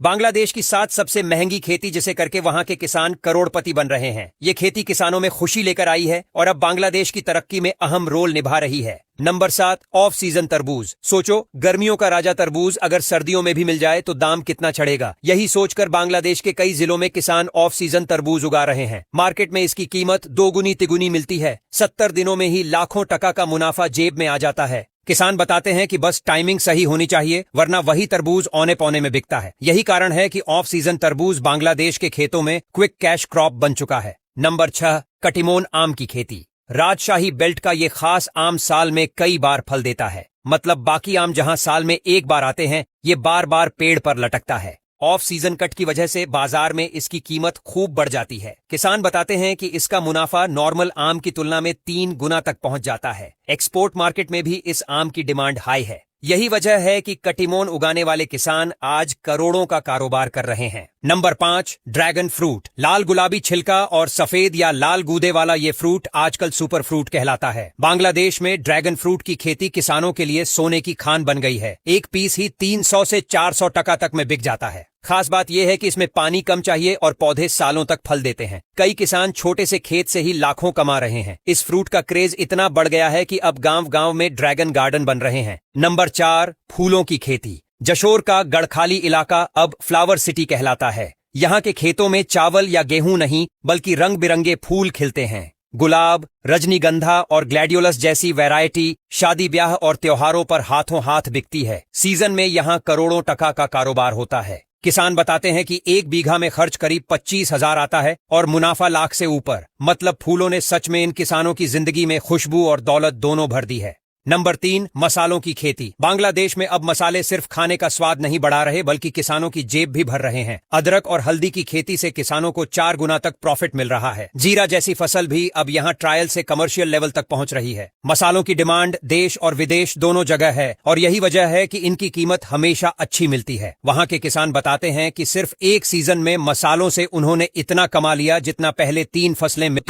बांग्लादेश की 7 सबसे महंगी खेती जिसे करके वहां के किसान करोड़पति बन रहे हैं। ये खेती किसानों में खुशी लेकर आई है और अब बांग्लादेश की तरक्की में अहम रोल निभा रही है। नंबर 7, ऑफ सीजन तरबूज। सोचो, गर्मियों का राजा तरबूज अगर सर्दियों में भी मिल जाए तो दाम कितना चढ़ेगा। यही सोचकर बांग्लादेश के कई जिलों में किसान ऑफ सीजन तरबूज उगा रहे हैं। मार्केट में इसकी कीमत दोगुनी तिगुनी मिलती है। 70 दिनों में ही लाखों टका का मुनाफा जेब में आ जाता है। किसान बताते हैं कि बस टाइमिंग सही होनी चाहिए, वरना वही तरबूज औने पौने में बिकता है। यही कारण है कि ऑफ सीजन तरबूज बांग्लादेश के खेतों में क्विक कैश क्रॉप बन चुका है। नंबर 6, कटिमोन आम की खेती। राजशाही बेल्ट का ये खास आम साल में कई बार फल देता है। मतलब बाकी आम जहां साल में एक बार आते हैं, ये बार बार पेड़ पर लटकता है। ऑफ सीजन कट की वजह से बाजार में इसकी कीमत खूब बढ़ जाती है। किसान बताते हैं कि इसका मुनाफा नॉर्मल आम की तुलना में 3 गुना तक पहुंच जाता है। एक्सपोर्ट मार्केट में भी इस आम की डिमांड हाई है। यही वजह है कि कटिमोन उगाने वाले किसान आज करोड़ों का कारोबार कर रहे हैं। Number 5, dragon fruit. लाल गुलाबी छिलका और सफेद या लाल गूदे वाला ये फ्रूट आजकल सुपर फ्रूट कहलाता है। बांग्लादेश में ड्रैगन फ्रूट की खेती किसानों के लिए सोने की खान बन गई है। एक पीस ही 300 से 400 टका तक में बिक जाता है। खास बात यह है कि इसमें पानी कम चाहिए और पौधे सालों तक फल देते हैं। कई किसान छोटे से खेत से ही लाखों कमा रहे हैं। इस फ्रूट का क्रेज इतना बढ़ गया है कि अब गांव-गांव में ड्रैगन गार्डन बन रहे हैं। नंबर 4, फूलों की खेती। जशोर का गढ़खाली इलाका अब फ्लावर सिटी कहलाता है। यहाँ के खेतों में चावल या गेहूं नहीं, बल्कि रंग बिरंगे फूल खिलते हैं। गुलाब, रजनीगंधा और ग्लैडियोलस जैसी वैरायटी शादी ब्याह और त्योहारों पर हाथों हाथ बिकती है। सीजन में यहाँ करोड़ों टका का कारोबार होता है। किसान बताते हैं कि 1 बीघा में खर्च करीब 25,000 आता है और मुनाफा लाख से ऊपर। मतलब फूलों ने सच में इन किसानों की जिंदगी में खुशबू और दौलत दोनों भर दी है। नंबर 3, मसालों की खेती। बांग्लादेश में अब मसाले सिर्फ खाने का स्वाद नहीं बढ़ा रहे, बल्कि किसानों की जेब भी भर रहे हैं। अदरक और हल्दी की खेती से किसानों को 4 गुना तक प्रॉफिट मिल रहा है। जीरा जैसी फसल भी अब यहाँ ट्रायल से कमर्शियल लेवल तक पहुंच रही है। मसालों की डिमांड देश और विदेश दोनों जगह है और यही वजह है कि इनकी कीमत हमेशा अच्छी मिलती है। वहाँ के किसान बताते हैं कि सिर्फ एक सीजन में मसालों से उन्होंने इतना कमा लिया जितना पहले 3 फसलें में।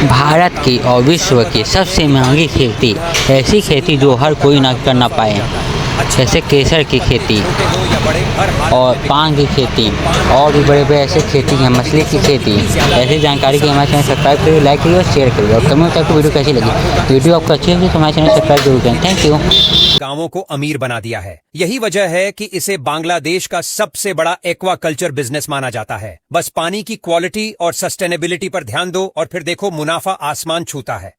भारत की और विश्व की सबसे महंगी खेती, ऐसी खेती जो हर कोई ना कर ना पाए, जैसे केसर की खेती और पान की खेती और भी बड़े बड़े ऐसे खेती हैं, मछली की खेती। ऐसी जानकारी के हमारे चैनल सब्सक्राइब करिए, लाइक करिए और शेयर करिए और कमेंट करके वीडियो कैसी लगी। वीडियो आपको अच्छी लगी तो हमारे चैनल सब्सक्राइब जरूर करें। Thank you. गांवों को अमीर बना दिया है। यही वजह है कि इसे बांग्लादेश का सबसे बड़ा एक्वाकल्चर बिजनेस माना जाता है। बस पानी की क्वालिटी और सस्टेनेबिलिटी पर ध्यान दो और फिर देखो मुनाफा आसमान छूता है।